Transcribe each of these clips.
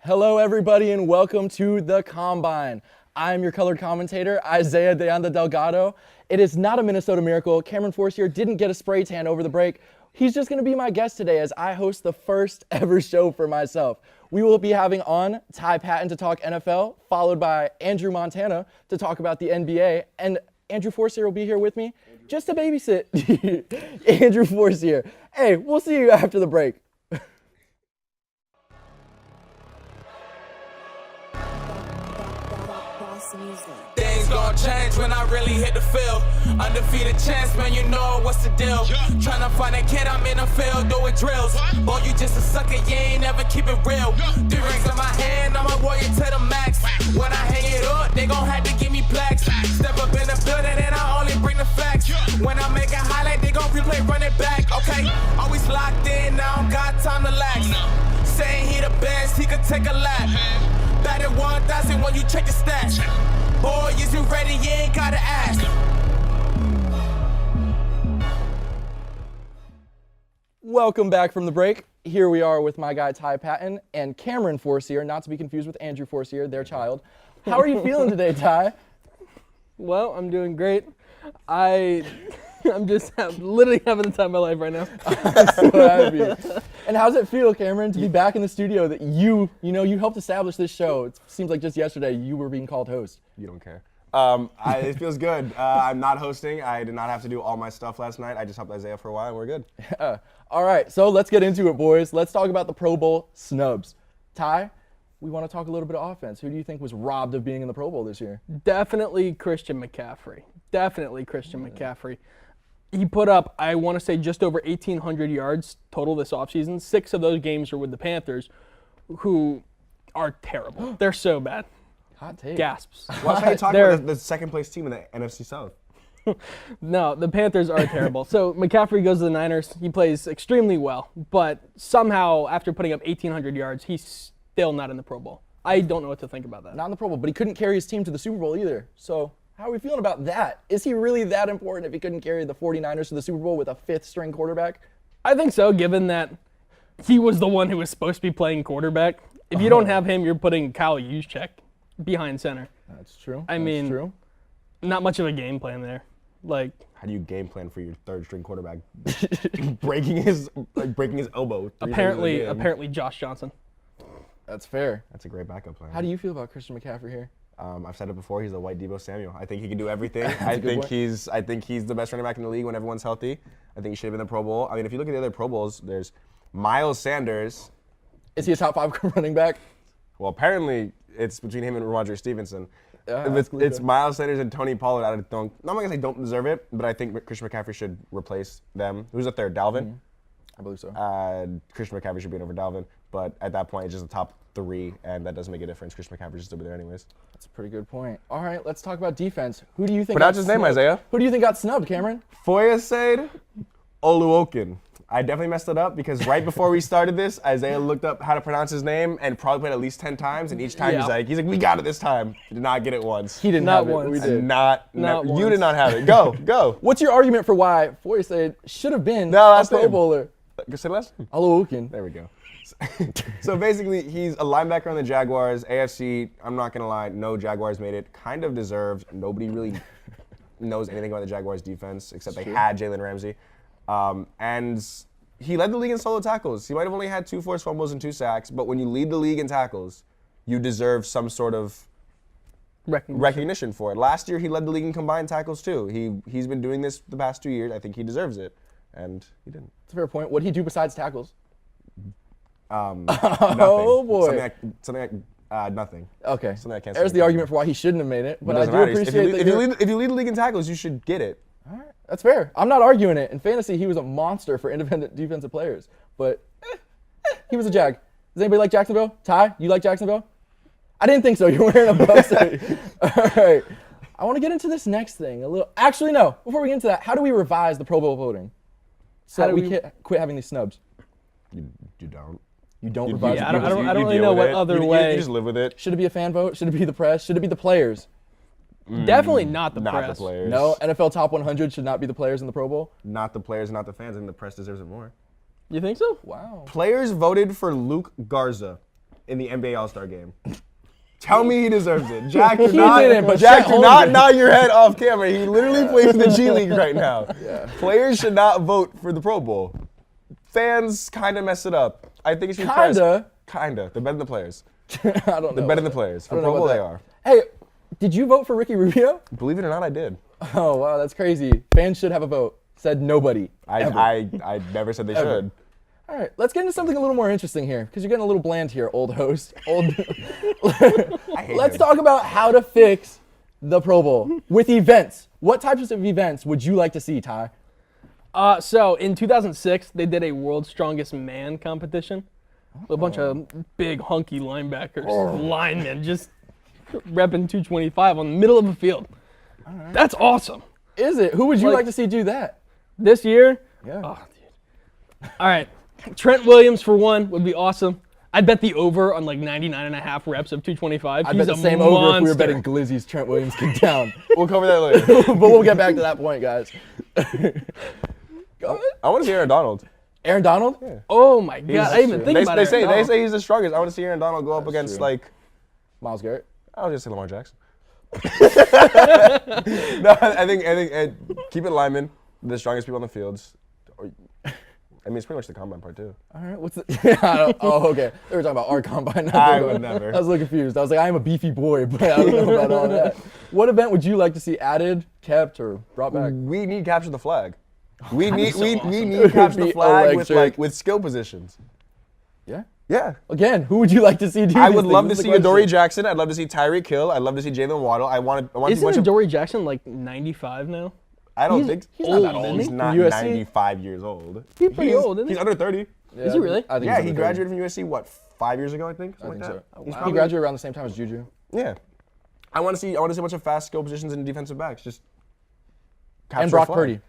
Hello, everybody, and welcome to the Combine. I'm your colored commentator, DeAnda Delgado. It is not a Minnesota miracle. Cameron Forcier didn't get a spray tan over the break. He's just going to be my guest today as I host the first ever show for myself. We will be having on Ty Paton to talk NFL, followed by Andrew Montana to talk about the NBA, and Andrew Forcier will be here with me just to babysit Andrew Forcier. Hey, we'll see you after the break. Things gon' change when I really hit the field. Undefeated chance, man, you know what's the deal. Tryna find a kid, I'm in the field doing drills. Boy, you just a sucker, you ain't never keep it real. 3 rings in my hand, I'm a warrior to the max. When I hang it up, they gon' have to give me plaques. Step up in the building and I only bring the facts. When I make a highlight, they gon' replay, run it back, okay? Always locked in, I don't got time to lax. Saying he the best, he could take a lap. Batted 1,000 when you check the stats. Boy, is you ready? You ain't gotta ask. Welcome back from the break. Here we are with my guy Ty Paton and Cameron Forcier, not to be confused with Andrew Forcier, their child. How are you feeling today, Ty? Well, I'm doing great. I'm just literally having the time of my life right now. I'm so happy. And how's it feel, Cameron, to be back in the studio that you helped establish this show? It seems like just yesterday you were being called host. You don't care. It feels good. I'm not hosting. I did not have to do all my stuff last night. I just helped Isaiah for a while, and we're good. All right, so let's get into it, boys. Let's talk about the Pro Bowl snubs. Ty, we want to talk a little bit of offense. Who do you think was robbed of being in the Pro Bowl this year? Definitely Christian McCaffrey. McCaffrey. He put up, I want to say, just over 1,800 yards total this offseason. 6 of those games are with the Panthers, who are terrible. They're so bad. Hot take. Gasps. Watch how you talk about the second place team in the NFC South. No, the Panthers are terrible. So McCaffrey goes to the Niners. He plays extremely well, but somehow after putting up 1,800 yards, he's still not in the Pro Bowl. I don't know what to think about that. Not in the Pro Bowl, but he couldn't carry his team to the Super Bowl either. So how are we feeling about that? Is he really that important if he couldn't carry the 49ers to the Super Bowl with a 5th-string quarterback? I think so, given that he was the one who was supposed to be playing quarterback. If you don't have him, you're putting Kyle Juszczyk behind center. That's true. I mean, not much of a game plan there. Like, how do you game plan for your 3rd-string quarterback breaking his elbow? Apparently Josh Johnson. That's fair. That's a great backup plan. How do you feel about Christian McCaffrey here? I've said it before. He's a white Debo Samuel. I think he can do everything. I think he's the best running back in the league when everyone's healthy. I think he should have been in the Pro Bowl. I mean, if you look at the other Pro Bowls, there's Miles Sanders. Is he a top 5 running back? Well, apparently it's between him and Roger Stevenson. It's Miles Sanders and Tony Pollard. I'm not gonna say don't deserve it, but I think Christian McCaffrey should replace them. Who's the third? Dalvin. I believe so. Christian McCaffrey should be over Dalvin, but at that point it's just a top 3, and that doesn't make a difference. Christian McCaffrey should still be there anyways. That's a pretty good point. All right, let's talk about defense. Who do you think? Pronounce his name, Isaiah. Who do you think got snubbed, Cameron? Foyesade Oluokun. I definitely messed it up because right before we started this, Isaiah looked up how to pronounce his name and probably played at least 10 times, and each time he's like, we got it this time. He did not get it once. He did not have once. It. We did. You did not have it. Go. What's your argument for why Foyesade should have been a Pro Bowler? Say less? Oluokun. There we go. So basically, he's a linebacker on the Jaguars. AFC, I'm not going to lie, no Jaguars made it. Kind of deserved. Nobody really knows anything about the Jaguars defense except they had Jalen Ramsey. And he led the league in solo tackles. He might have only had 2 forced fumbles and 2 sacks, but when you lead the league in tackles, you deserve some sort of recognition for it. Last year, he led the league in combined tackles too. He's been doing this the past 2 years. I think he deserves it, and he didn't. That's a fair point. What did he do besides tackles? Nothing. Oh boy. Something like nothing. Okay. Something I can't There's say. the argument for why he shouldn't have made it. But I do matter. appreciate that. If you lead the league in tackles, you should get it. All right. That's fair. I'm not arguing it. In fantasy, he was a monster for independent defensive players. But he was a Jag. Does anybody like Jacksonville? Ty, you like Jacksonville? I didn't think so. You're wearing a Bucs hoodie. All right. I want to get into this next thing a little. Actually, no. Before we get into that, how do we revise the Pro Bowl voting so that we quit having these snubs? You don't. You don't revise it? I don't really know what other way. You just live with it. Should it be a fan vote? Should it be the press? Should it be the players? Definitely not the Not press. the players. No, NFL Top 100 should not be the players in the Pro Bowl? Not the players, not the fans, and the press deserves it more. You think so? Wow. Players voted for Luke Garza. in the NBA All-Star game. Tell me he deserves it. Jack, do Chet not nod your head off camera. He literally plays in the G League right now. Yeah. Players should not vote for the Pro Bowl. Fans kind of mess it up. I think it's Kinda. They're better than the players. I don't know. They're better than the players. For Pro Bowl, they are. Hey, did you vote for Ricky Rubio? Believe it or not, I did. Oh, wow, that's crazy. Fans should have a vote. Said nobody. I never said they should. All right, let's get into something a little more interesting here, because you're getting a little bland here, old host. Let's talk about how to fix the Pro Bowl with events. What types of events would you like to see, Ty? So in 2006, they did a World's Strongest Man competition. With a bunch of big, hunky linebackers, linemen, just repping 225 on the middle of the field. Right. That's awesome. Is it? Who would you like to see do that? This year? Yeah. Oh, dude. All right. Trent Williams, for one, would be awesome. I'd bet the over on like 99.5 reps of 225. I'd bet the same over if we were betting Glizzy's Trent Williams get down. We'll cover that later. But we'll get back to that point, guys. Go ahead. I want to see Aaron Donald. Aaron Donald? Yeah. Oh my God! I didn't even think about it. They say he's the strongest. I want to see Aaron Donald go up against like Myles Garrett. I was just say Lamar Jackson. No, I think keep it linemen, the strongest people on the fields. I mean, it's pretty much the combine part too. All right, what's the? Oh, okay. They were talking about our combine. I would never. I was a little confused. I was like, I am a beefy boy, but I don't know about all that. What event would you like to see added, kept, or brought back? We need capture the flag. We need capture the flag with skill positions. Yeah. Yeah. Again, who would you like to see do I would love to see Adoree Jackson. I'd love to see Tyreek Hill. I'd love to see Jalen Waddle. I want to see Isn't Adoree Jackson like 95 now? I don't think he's not that old. old. He's not USC? 95 years old. He's pretty old, isn't he? He's under 30. Yeah, Is he really? I think Yeah, he's he under graduated from USC, what, 5 years ago, I think? I think so. He's He graduated around the same time as Juju. Yeah. I want to see a bunch of fast skill positions and defensive backs. Just And Brock Purdy.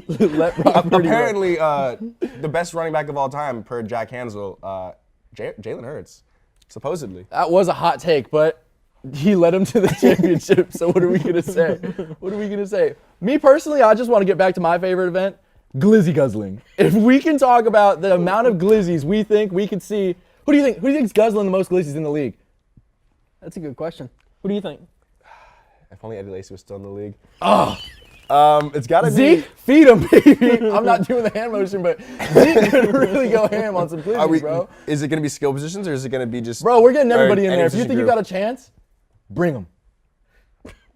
Let Brock Purdy Apparently, the best running back of all time, per Jack Hansel, Jalen Hurts, supposedly. That was a hot take, but he led him to the championship, so what are we going to say? What are we going to say? Me personally, I just want to get back to my favorite event, glizzy guzzling. If we can talk about the amount of glizzies we think we could see, who do you think's guzzling the most glizzies in the league? That's a good question. Who do you think? If only Eddie Lacy was still in the league. Oh, it's got to be Zeke, feed him, baby. I'm not doing the hand motion, but Zeke could really go ham on some glizzies, bro. Is it going to be skill positions or is it going to be just... Bro, we're getting everybody in any there. If you think you position got a chance, bring them.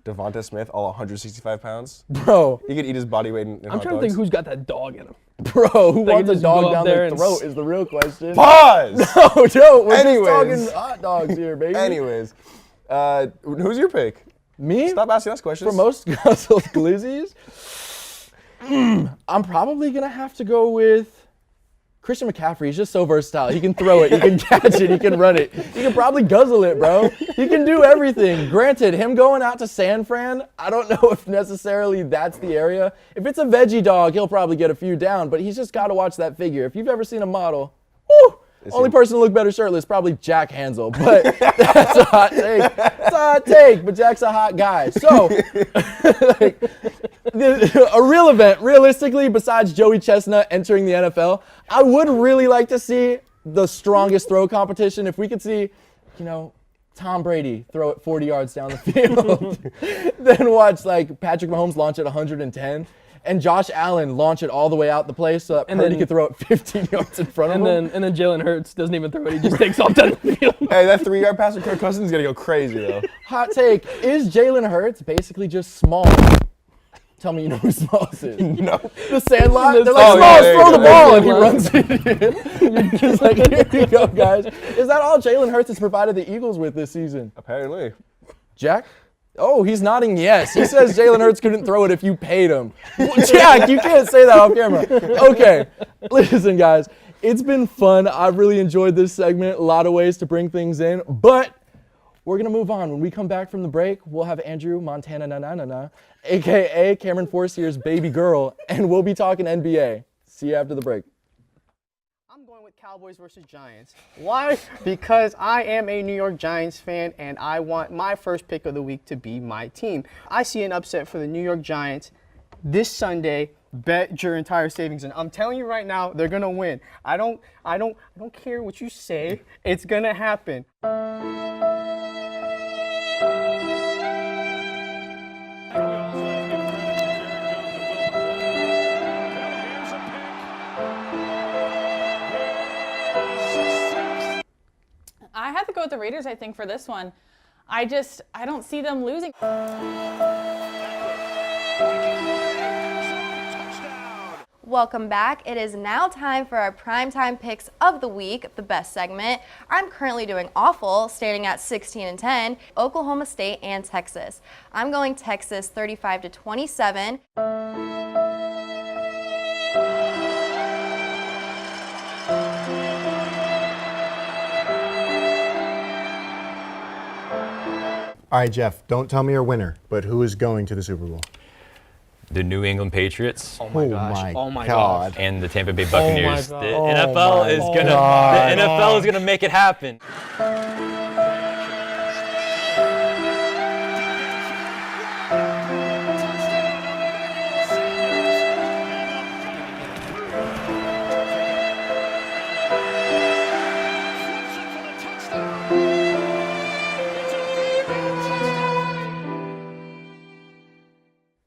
Devonta Smith, all 165 pounds. Bro. He could eat his body weight in I'm trying to think who's got that dog in him. Bro, who wants a just dog go up down there their and throat is the real question. Pause! No, Joe, we're Anyways. just talking hot dogs here, baby. Anyways, who's your pick? Me? Stop asking us questions. For most guzzled glizzies, I'm probably going to have to go with Christian McCaffrey. He's just so versatile. He can throw it, he can catch it, he can run it. He can probably guzzle it, bro. He can do everything. Granted, him going out to San Fran, I don't know if necessarily that's the area. If it's a veggie dog, he'll probably get a few down, but he's just got to watch that figure. If you've ever seen a model, woo, only person to look better shirtless, probably Jack Hansel, but that's a hot take. It's a hot take, but Jack's a hot guy. So, a real event, realistically, besides Joey Chestnut entering the NFL, I would really like to see the strongest throw competition. If we could see, Tom Brady throw it 40 yards down the field, then watch like Patrick Mahomes launch it 110. And Josh Allen launch it all the way out the place so that Purdy could throw it 15 yards in front of him. And then Jalen Hurts doesn't even throw it. He just takes off down the field. Hey, that 3-yard pass from Kirk Cousins is going to go crazy, though. Hot take. Is Jalen Hurts basically just small? Tell me you know who Smalls is. No. The Sandlot? They're like, Oh, Smalls, yeah, throw the ball, and he Yeah. runs it in. You're just like, here you go, guys. Is that all Jalen Hurts has provided the Eagles with this season? Apparently. Jack? Oh, he's nodding yes. He says Jalen Hurts couldn't throw it if you paid him. Well, Jack, you can't say that off camera. Okay, listen, guys. It's been fun. I've really enjoyed this segment. A lot of ways to bring things in, but we're going to move on. When we come back from the break, we'll have Andrew Montana, a.k.a. Cameron Forcier's baby girl, and we'll be talking NBA. See you after the break. I'm going with Cowboys versus Giants. Why? Because I am a New York Giants fan, and I want my first pick of the week to be my team. I see an upset for the New York Giants this Sunday. bet your entire savings, and I'm telling you right now, they're gonna win. I don't care what you say. It's gonna happen. I have to go with the Raiders, I think, for this one. I don't see them losing. Welcome back. It is now time for our primetime picks of the week, the best segment. I'm currently doing awful, standing at 16-10, Oklahoma State and Texas. I'm going Texas 35-27. All right, Jeff, don't tell me your winner, but who is going to the Super Bowl? The New England Patriots Oh my gosh. Oh my God. gosh. and the Tampa Bay Buccaneers. God. The Oh NFL is gonna God. the NFL is gonna make it happen.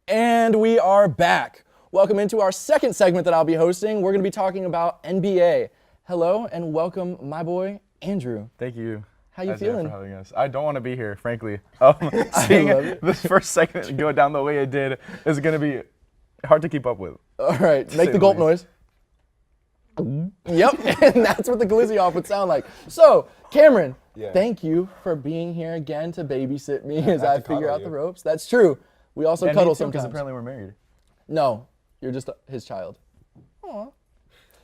And we are back. Welcome into our second segment that I'll be hosting. We're going to be talking about NBA. Hello and welcome, my boy, Andrew. Thank you. How you Isaiah, feeling? for having us. I don't want to be here, frankly. Seeing love it. the first segment go down the way it did is going to be hard to keep up with. All right, make the the gulp least. noise. Yep, and that's what the glizzy off would sound like. So, Cameron, Yeah. thank you for being here again to babysit me as I to figure cuddle out the you. ropes. That's true. We also And cuddle me too, 'cause sometimes. apparently we're married. No, you're just his child.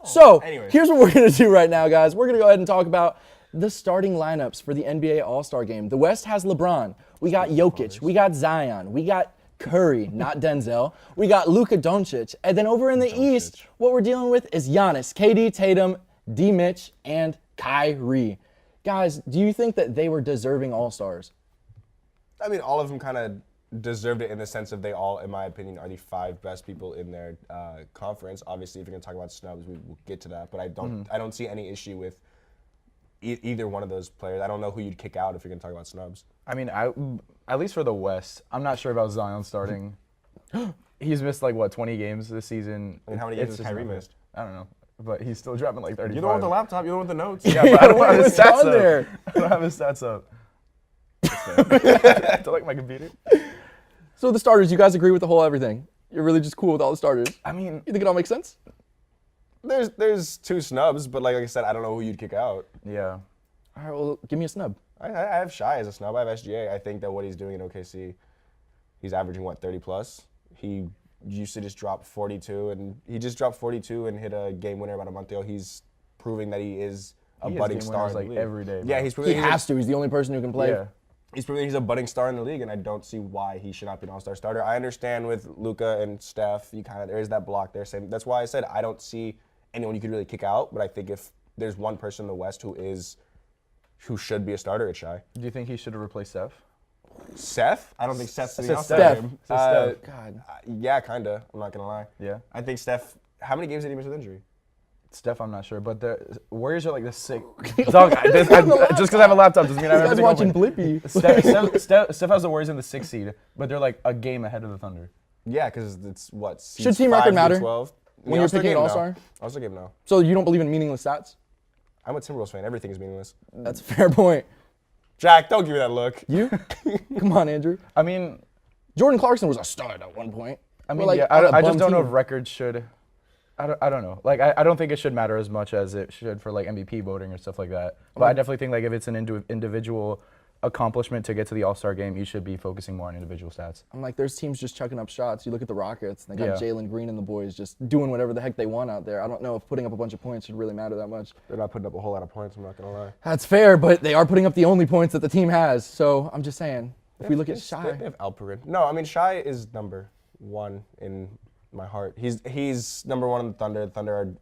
So, Anyways. here's what we're going to do right now, guys. We're going to go ahead and talk about the starting lineups for the NBA All-Star Game. The West has LeBron. We got Jokic. We got Zion. We got Curry, not Denzel. We got Luka Doncic. And then over in the East, what we're dealing with is Giannis, KD, Tatum, D. Mitch, and Kyrie. Guys, do you think that they were deserving All-Stars? I mean, all of them kind of deserved it in the sense of they all, in my opinion, are the 5 best people in their conference. Obviously, if you're going to talk about snubs, we'll get to that. But I don't see any issue with either one of those players. I don't know who you'd kick out if you're going to talk about snubs. I mean, at least for the West, I'm not sure about Zion starting. He's missed like, what, 20 games this season. I mean, how many games It's has just Kyrie not- missed? I don't know. But he's still dropping like 35. You're the one with the laptop. You're the one with the notes. Yeah, but I don't have his What's stats on up. there? I don't have his stats up. I don't like my computer. So the starters, you guys agree with the whole everything? You're really just cool with all the starters? I mean, You think it all makes sense? There's 2 snubs, but like I said, I don't know who you'd kick out. yeah. All right, well, give me a snub. I have Shai as a snub. I have SGA. I think that what he's doing in OKC, he's averaging, what, 30 plus? He used to just drop 42, and he just dropped 42 and hit a game winner about a month ago. He's proving that he is a He has budding game star in winners, the like, league. every day, Yeah, bro. he's proving He has to. He's the only person who can play. Yeah. He's proving he's a budding star in the league, and I don't see why he should not be an all-star starter. I understand with Luka and Steph, there is that block there. Same. That's why I said I don't see anyone you could really kick out. But I think if there's one person in the West who should be a starter, it's Shai. Do you think he should have replaced Steph? Seth? I don't think Seth's in the Said all-star Steph. game. Said Steph. God. Yeah, kinda. I'm not gonna lie. Yeah. I think Steph. How many games did he miss with injury? Steph, I'm not sure, but the Warriors are like the sick. Dog, just because I have a laptop doesn't mean I have This guy's everything watching open. Blippi. Steph has the Warriors in the 6th seed, but they're like a game ahead of the Thunder. Yeah, because it's what? Should seeds team 5 record through matter 12. In when the you're All-Star picking an game, no. All-Star? All-Star game, no. So you don't believe in meaningless stats? I'm a Timberwolves fan. Everything is meaningless. That's a fair point. Jack, don't give me that look. You? Come on, Andrew. I mean, Jordan Clarkson was a stud at one point. I We're mean, like yeah, on a I just bum don't know team. if records should. I don't know. Like, I don't think it should matter as much as it should for like MVP voting or stuff like that. But I definitely think like if it's an individual accomplishment to get to the All-Star game, you should be focusing more on individual stats. I'm like, there's teams just chucking up shots. You look at the Rockets, they got Yeah. Jalen Green and the boys just doing whatever the heck they want out there. I don't know if putting up a bunch of points should really matter that much. They're not putting up a whole lot of points, I'm not going to lie. That's fair, but they are putting up the only points that the team has. So I'm just saying, if we look at They Shai, have Alperin. No, I mean, Shai is number 1 in my heart. He's number 1 in the Thunder. The Thunder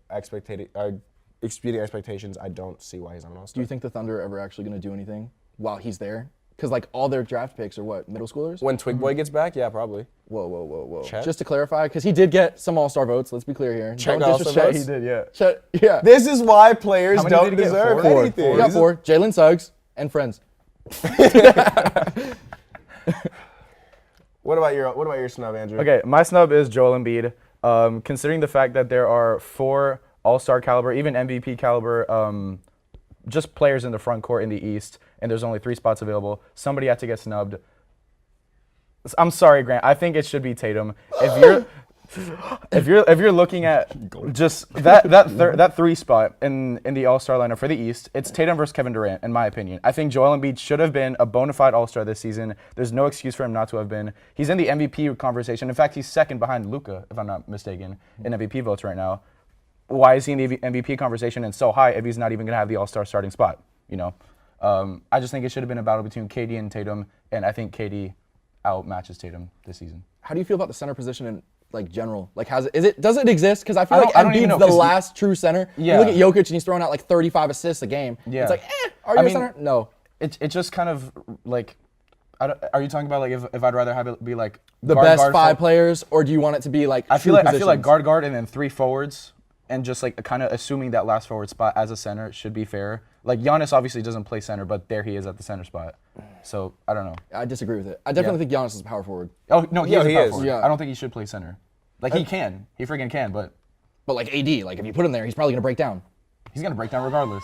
are exceeding expectations. I don't see why he's not an do all-star. you think the Thunder are ever actually going to do anything while he's there? Because like all their draft picks are what, middle schoolers? When Twig Boy gets back, yeah, probably. Whoa. Chet? Just to clarify, because he did get some All-Star votes. Let's be clear here. Chet Don't got All-Star disrespect. votes? He did, yeah. Chet, yeah. This is why players How many don't did he get? deserve Four? anything. He got 4. Jalen Suggs and friends. What about your snub, Andrew? Okay, my snub is Joel Embiid. Considering the fact that there are 4 All-Star caliber, even MVP caliber, just players in the front court in the East, and there's only 3 spots available, somebody had to get snubbed. I'm sorry, Grant. I think it should be Tatum. If you're looking at just that 3 spot in the All-Star lineup for the East, it's Tatum versus Kevin Durant, in my opinion. I think Joel Embiid should have been a bona fide All-Star this season. There's no excuse for him not to have been. He's in the MVP conversation. In fact, he's second behind Luka, if I'm not mistaken, in MVP votes right now. Why is he in the MVP conversation and so high if he's not even going to have the All-Star starting spot? You know, I just think it should have been a battle between KD and Tatum, and I think KD outmatches Tatum this season. How do you feel about the center position in like general? Like, does it exist? Because I feel like I don't even Embiid's know, the 'cause last true center. Yeah. You look at Jokic and he's throwing out like 35 assists a game. Yeah. It's like, are you a center? No. It just kind of like, are you talking about like if I'd rather have it be like The guard, best guard, 5 forward? players, or do you want it to be like I feel true like positions? guard and then 3 forwards, and just like kind of assuming that last forward spot as a center should be fair. Like Giannis obviously doesn't play center, but there he is at the center spot. So I don't know. I disagree with it. I definitely think Giannis is a power forward. Oh no, he Yeah, is a he power is. forward. Yeah. I don't think he should play center. Like he can, he freaking can, but But like AD, like if you put him there, he's probably gonna break down. he's gonna break down regardless.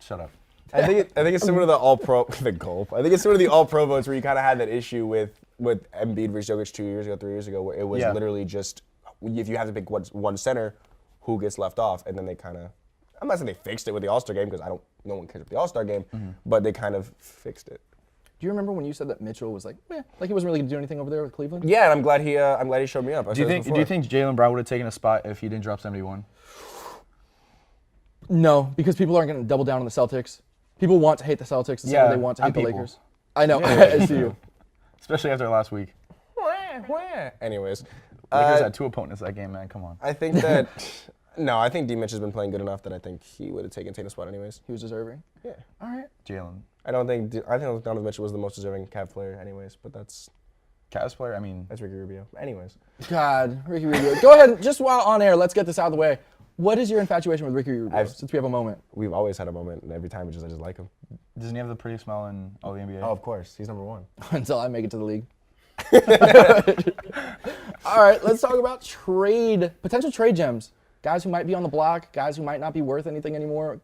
Shut up. I think it's similar to the All-Pro, the gulp. I think it's similar to the All-Pro votes where you kind of had that issue with Embiid versus Jokic 2 years ago, 3 years ago, where it was literally just if you have to pick one center, who gets left off, and then they kind of, I'm not saying they fixed it with the All-Star game because no one cares about the All-Star game, but they kind of fixed it. Do you remember when you said that Mitchell was like, like he wasn't really gonna do anything over there with Cleveland? Yeah, and I'm glad he showed me up. Do you think Jaylen Brown would have taken a spot if he didn't drop 71? No, because people aren't gonna double down on the Celtics. People want to hate the Celtics the same way they want to hate the people. Lakers. I know. I see you. Especially after last week. Anyways, Lakers had 2 opponents that game, man. Come on. I think that I think D-Mitch has been playing good enough that I think he would have taken Tatum's spot anyways. He was deserving. Yeah. All right. Jalen. I think Donovan Mitchell was the most deserving Cavs player anyways, but that's Cavs player, I mean. Ricky Rubio. Anyways. God, Ricky Rubio. Go ahead, just while on air, let's get this out of the way. What is your infatuation with Ricky Rubio? Since we have a moment. We've always had a moment, and every time I just like him. Doesn't he have the prettiest smile in all the NBA? Oh, of course. He's number 1. Until I make it to the league. All right, let's talk about potential trade gems. Guys who might be on the block, guys who might not be worth anything anymore.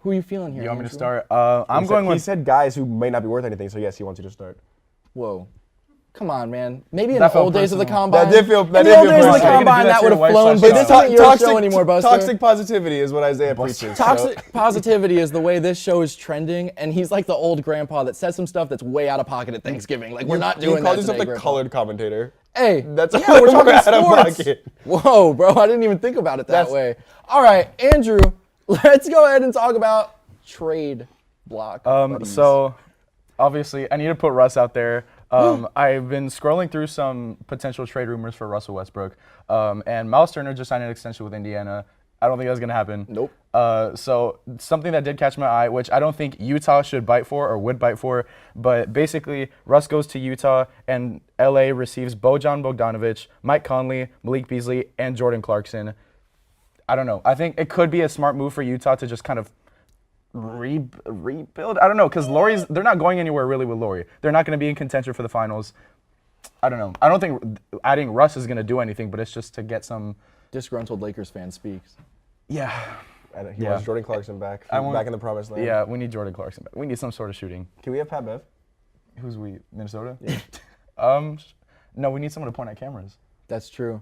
Who are you feeling here? You want me to Andrew? start? He said guys who may not be worth anything, so yes, he wants you to start. Whoa. Come on, man. Maybe in That the old felt days of the personal. combine. That did feel in the old days of the personal. combine, that would have flown, but this isn't your show anymore, Buster. Toxic positivity is what Isaiah preaches. Toxic positivity is the way this show is trending, and he's like the old grandpa that says some stuff that's way out of pocket at Thanksgiving. Like, we're not doing You that called yourself today, the grandpa. colored commentator. Hey, That's yeah, a we're little talking out of sports. pocket. Whoa, bro, I didn't even think about it that way. All right, Andrew, let's go ahead and talk about trade block. buddies. So, obviously, I need to put Russ out there. I've been scrolling through some potential trade rumors for Russell Westbrook, and Miles Turner just signed an extension with Indiana. I don't think that's going to happen. Nope. So something that did catch my eye, which I don't think Utah should bite for or would bite for, but basically Russ goes to Utah and LA receives Bojan Bogdanovic, Mike Conley, Malik Beasley, and Jordan Clarkson. I don't know. I think it could be a smart move for Utah to just kind of rebuild. I don't know, because they're not going anywhere really with Laurie. They're not going to be in contention for the finals. I don't know. I don't think adding Russ is going to do anything, but it's just to get some. Disgruntled Lakers fan speaks. Yeah. He wants Jordan Clarkson back. Back in the promised land. Yeah, we need Jordan Clarkson back. We need some sort of shooting. Can we have Pat Bev? Who's we? Minnesota? Yeah. No, we need someone to point at cameras. That's true.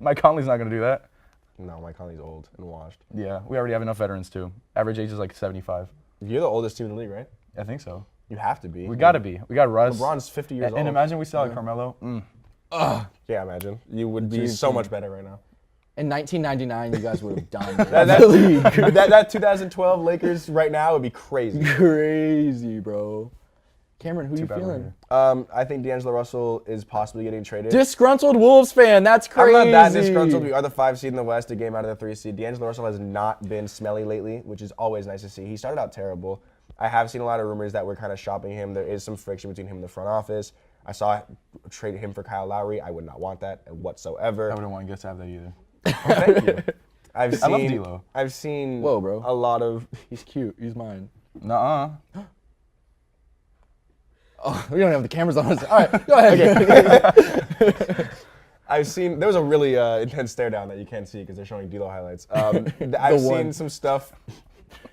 Mike Conley's not going to do that. No, Mike Conley's old and washed. Yeah, we already have enough veterans too. Average age is like 75. You're the oldest team in the league, right? I think so. You have to be. We got to be. We got Russ. LeBron's 50 years old. And imagine we still had Carmelo. Yeah, imagine. You would be so much better right now. In 1999, you guys would have done that 2012 Lakers right now would be crazy. Crazy, bro. Cameron, who you feeling? I think D'Angelo Russell is possibly getting traded. Disgruntled Wolves fan. That's crazy. I'm not that disgruntled. We are the 5 seed in the West, a game out of the 3 seed. D'Angelo Russell has not been smelly lately, which is always nice to see. He started out terrible. I have seen a lot of rumors that we're kind of shopping him. There is some friction between him and the front office. I saw trade him for Kyle Lowry. I would not want that whatsoever. I wouldn't want Gus to have that either. Thank you. I love D'Lo. I've seen Whoa, bro. a lot of. He's cute. He's mine. Nuh-uh. Oh, we don't have the cameras on us. All right, go ahead. I've seen, there was a really intense stare down that you can't see because they're showing D'Lo highlights. I've seen some stuff.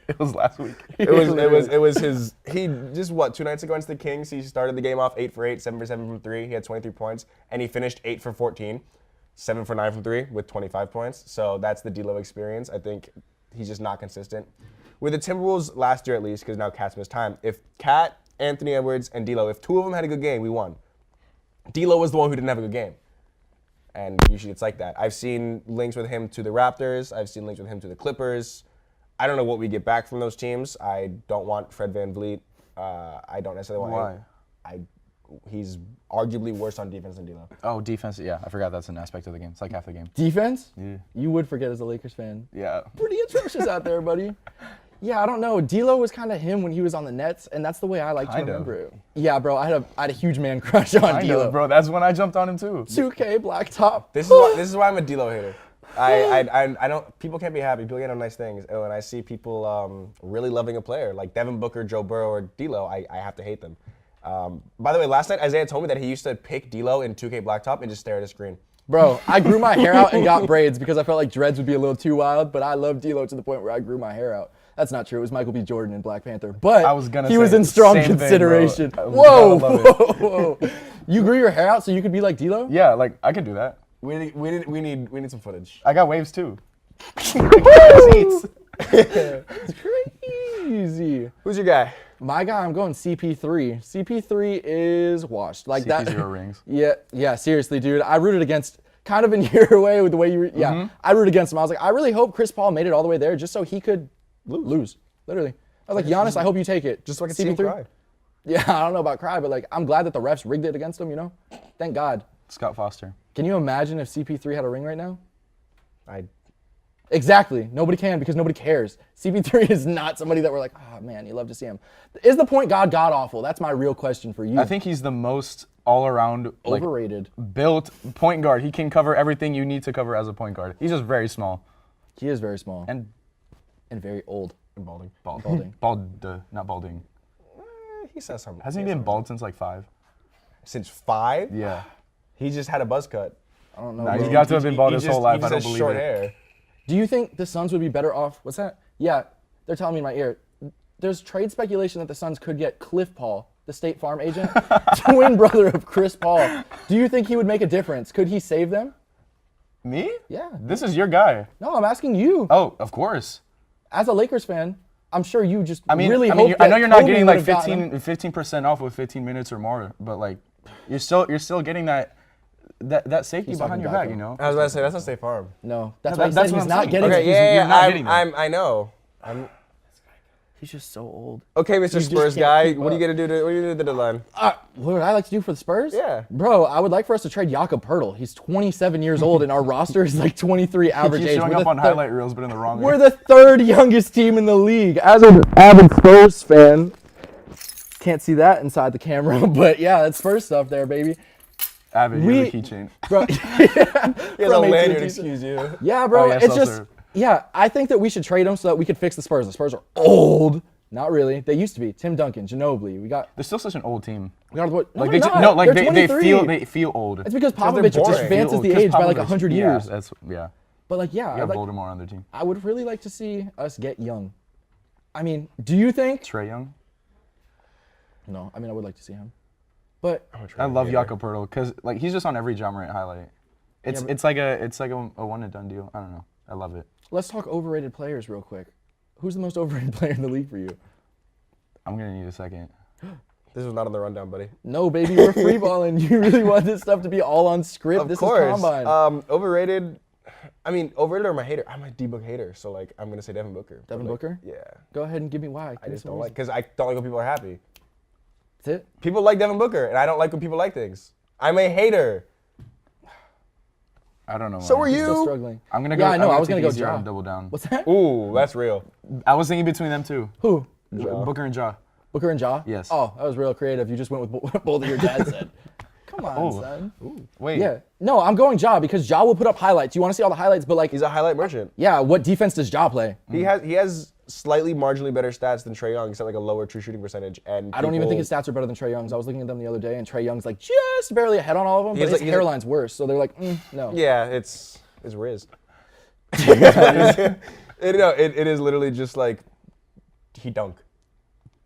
It was last week. It was his, he just 2 nights ago against the Kings, he started the game off 8 for 8, 7 for 7 from 3. He had 23 points and he finished 8 for 14, 7 for 9 from 3 with 25 points. So that's the D'Lo experience. I think he's just not consistent. With the Timberwolves last year at least, because now Cat's missed time, if Cat, Anthony Edwards, and D'Lo, if 2 of them had a good game, we won. D'Lo was the one who didn't have a good game. And usually it's like that. I've seen links with him to the Raptors. I've seen links with him to the Clippers. I don't know what we get back from those teams. I don't want Fred VanVleet. I don't necessarily want him. He's arguably worse on defense than D'Lo. Oh, defense. Yeah, I forgot that's an aspect of the game. It's like half the game. Defense? Yeah. You would forget as a Lakers fan. Yeah. Pretty atrocious out there, buddy. Yeah, I don't know. D'Lo was kind of him when he was on the Nets, and that's the way I like to remember it. Yeah, bro, I had a huge man crush on D'Lo. Bro, that's when I jumped on him too. 2K, blacktop. This is why I'm a D'Lo hater. I don't. People can't be happy. People get on nice things. And when I see people really loving a player like Devin Booker, Joe Burrow, or D'Lo, I have to hate them. By the way, last night Isaiah told me that he used to pick D'Lo in 2K blacktop and just stare at his screen. Bro, I grew my hair out and got braids because I felt like dreads would be a little too wild, but I love D'Lo to the point where I grew my hair out. That's not true. It was Michael B. Jordan in Black Panther, but he was in strong consideration. Whoa. You grew your hair out so you could be like D'Lo? Yeah, like I could do that. We need some footage. I got waves too. It's crazy. Who's your guy? My guy, I'm going CP3. CP3 is washed. Like that. CP0 rings. Yeah, seriously, dude. I rooted against, kind of in your way with the way you, I rooted against him. I was like, I really hope Chris Paul made it all the way there just so he could lose. Literally. I was like, Giannis, I hope you take it. Just so I can see him cry. Yeah, I don't know about cry, but like, I'm glad that the refs rigged it against him, you know? Thank God. Scott Foster. Can you imagine if CP3 had a ring right now? Exactly. Nobody can because nobody cares. CP3 is not somebody that we're like, oh man, you love to see him. Is the point guard god-awful? That's my real question for you. I think he's the most all-around, overrated, built point guard. He can cover everything you need to cover as a point guard. He's just very small. He is very small. And very old. And balding. Not balding. He says something. Hasn't he been bald since like 5? Since 5? Yeah. He just had a buzz cut. I don't know. Nah, he's got to have been bald his whole life. I don't believe short it. Hair. Do you think the Suns would be better off? What's that? Yeah, they're telling me in my ear. There's trade speculation that the Suns could get Cliff Paul, the State Farm agent, twin brother of Chris Paul. Do you think he would make a difference? Could he save them? Me? Yeah. This is your guy. No, I'm asking you. Oh, of course. As a Lakers fan, I'm sure you just I mean, really hope I know you're not Kobe getting like would've gotten 15% off with 15 minutes or more, but like you're still getting that safety He's behind your talking back, back, you know. I was about to say that's not State Farm. No, that's No, why he that's said what he's I'm not saying. getting Okay, it. you're not getting that. I know. He's just so old. Okay, Mr. just Spurs can't guy, keep what are you up. gonna do to the deadline? What would I like to do for the Spurs? Yeah. Bro, I would like for us to trade Jakob Poeltl. He's 27 years old, and our roster is like 23 average He's age. showing We're up the on highlight reels, but in the wrong way. We're the third youngest team in the league. As an avid Spurs fan, can't see that inside the camera, but yeah, that's Spurs stuff there, baby. Avid, you have a keychain. Bro, He has a From lanyard, AT&T. excuse you. Yeah, bro, Oh, yeah, it's self-serve. just, yeah, I think that we should trade them so that we could fix the Spurs. The Spurs are old. Not really. They used to be. Tim Duncan, Ginobili. They're still such an old team. We got what? No, Like they're they, not. no, like They're they 23. feel old. It's because they're Popovich just boring. advances the Because age by like Popovich- 100 yeah, years. Yeah. But like, yeah, You I'd have like, Voldemort on their team. I would really like to see us get young. I mean, do you think? Trey Young. No, I mean, I would like to see him. But I love Jakob Poeltl because like he's just on every John Morant highlight. It's like a one and done deal. I don't know. I love it. let's talk overrated players real quick. Who's the most overrated player in the league for you? I'm gonna need a second. This was not on the rundown, buddy. No, baby, we're free balling. You really want this stuff to be all on script? Of This course. is Combine. Overrated. I mean, overrated or my hater? I'm a D-Book hater, so like I'm gonna say Devin Booker. But, Devin like, Booker? Yeah. Go ahead and give me why. I just don't like because I don't like when people are happy. That's it. People like Devin Booker, and I don't like when people like things. I'm a hater. I don't know. So why. are you? Still struggling. I'm gonna go. Yeah, I know. I was take gonna go easier Ja. and double down. What's that? Ooh, that's real. I was thinking between them two. Who? Booker and Ja. Booker and Ja? Yes. Oh, that was real creative. You just went with what both of your dads said. Come on, son. Wait. Yeah. No, I'm going Ja because Ja will put up highlights. You want to see all the highlights, but like He's a highlight merchant. yeah, what defense does Ja play? He has slightly marginally better stats than Trae Young, except like a lower true shooting percentage. And I don't even think his stats are better than Trae Young's. I was looking at them the other day, and Trae Young's like just barely ahead on all of them, but his hairline's worse. So they're like, no. Yeah, it's Riz. It is literally just like he dunk.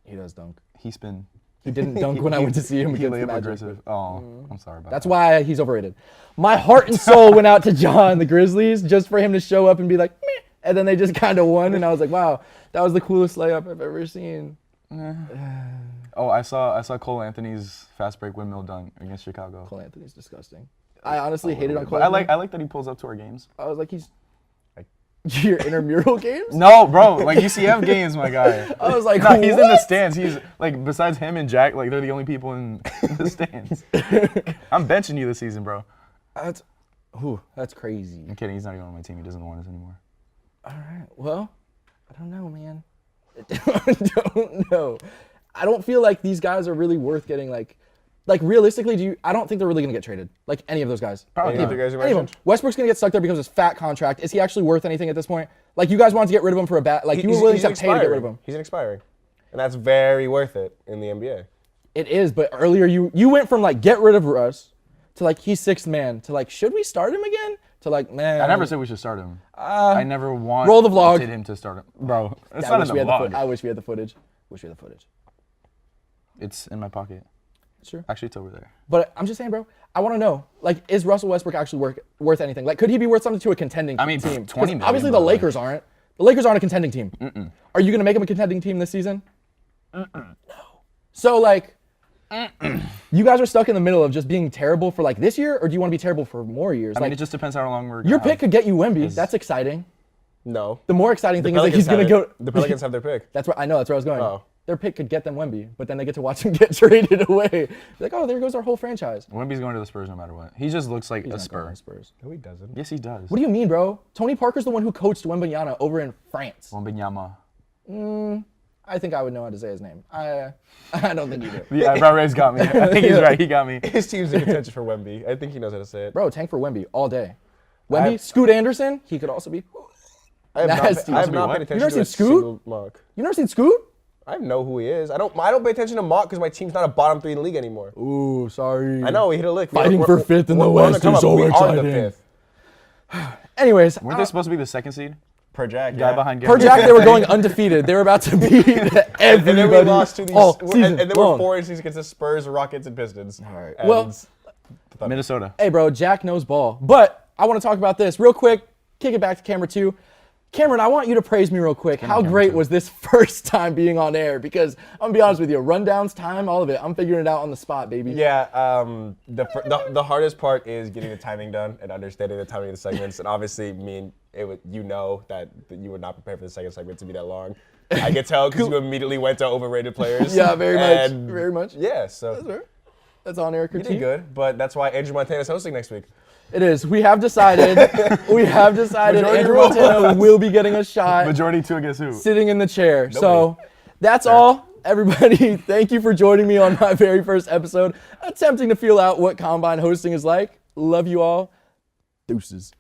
He does dunk. He spin. He didn't dunk when I went to see him He against the layup Magic. aggressive. Oh, I'm sorry about That's that. why he's overrated. My heart and soul went out to Ja and the Grizzlies just for him to show up and be like, meh. And then they just kind of won, and I was like, wow, that was the coolest layup I've ever seen. Oh, I saw Cole Anthony's fast break windmill dunk against Chicago. Cole Anthony's disgusting. I honestly hated on But Cole. I like that he pulls up to our games. I was like, he's your intramural games? No, bro, like UCF games, my guy. I was like, Nah, he's in the what? stands. He's like, besides him and Jack, like they're the only people in the stands. I'm benching you this season, bro. That's crazy. I'm kidding. He's not even on my team. He doesn't want us anymore. All right. Well, I don't know, man. I don't know. I don't feel like these guys are really worth getting like realistically, I don't think they're really gonna get traded. Like any of those guys. Probably not. Guys you Any of them. mentioned? Westbrook's gonna get stuck there because of his fat contract. Is he actually worth anything at this point? Like you guys wanted to get rid of him for a bat. Like you were willing to pay to get rid of him. He's an expiring, and that's very worth it in the NBA. It is, but earlier you went from like get rid of Russ to like he's sixth man to like should we start him again to like man. I never said we should start him. I never roll the vlog. wanted him to start him, bro. It's I not in wish the we had vlog. I wish we had the footage. It's in my pocket. Sure. Actually, it's over there. But I'm just saying, bro. I want to know, like, is Russell Westbrook actually worth anything? Like, could he be worth something to a contending team? 20 'Cause million. obviously, the Lakers aren't. The Lakers aren't a contending team. Are you gonna make them a contending team this season? No. So like, you guys are stuck in the middle of just being terrible for like this year, or do you want to be terrible for more years? I Like, mean, it just depends how long we're. your pick could get you Wemby. That's exciting. No. The more exciting thing is that he's gonna go. The Pelicans have their pick. That's what I know. That's where I was going. Oh. Their pick could get them Wemby, but then they get to watch him get traded away. Like, oh, there goes our whole franchise. Wemby's going to the Spurs no matter what. He just looks like a Spur. Spurs. No, he doesn't. Yes, he does. What do you mean, bro? Tony Parker's the one who coached Wembanyama over in France. Wembanyama. I think I would know how to say his name. I don't think you do. Yeah, bro, Ray's got me. I think he's right. He got me. His team's in contention for Wemby. I think he knows how to say it. Bro, tank for Wemby all day. Wemby, Scoot Anderson, he could also be. I have Nasty. not paid You attention never to seen a Scoot? single mock. You never seen Scoot? I know who he is. I don't pay attention to mock because my team's not a bottom 3 in the league anymore. Ooh, sorry. I know, we hit a lick. Fighting for fifth in the we're on West come is up. so We are the exciting. 5th. Anyways, Weren't they supposed to be the second seed? Per Jack, Guy yeah. behind per Gary. Jack, they were going undefeated. They were about to beat everybody. And then we lost to these, all and season then we're long. 4-6 against the Spurs, Rockets, and Pistons. All right. Well- Minnesota. Hey, bro, Jack knows ball. But I want to talk about this real quick. Kick it back to camera 2. Cameron, I want you to praise me real quick. How great was this first time being on air? Because I'm going to be honest with you, rundowns, time, all of it, I'm figuring it out on the spot, baby. Yeah, the hardest part is getting the timing done and understanding the timing of the segments. And obviously, you know that you were not prepared for the second segment to be that long. I could tell because you immediately went to overrated players. Yeah, very much. And Very much. Yeah, so That's fair. That's on air you critique. did good, but that's why Andrew Montana's hosting next week. It is. We have decided Majority Andrew rules. Montana will be getting a shot Majority 2 against who? sitting in the chair. So that's all. Everybody, thank you for joining me on my very first episode, attempting to feel out what Combine hosting is like. Love you all. Deuces.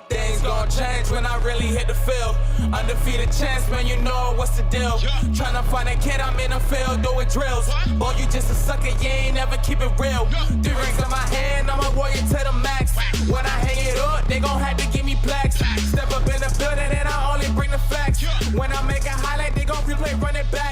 Things gon' change when I really hit the field. Undefeated champs, man, you know what's the deal. Tryna find a kid, I'm in the field doing drills. Boy, you just a sucker, you ain't never keep it real. 3 rings in my hand, I'm a warrior to the max. When I hang it up, they gon' have to give me plaques. Step up in the building and I only bring the facts. When I make a highlight, they gon' replay, run it back.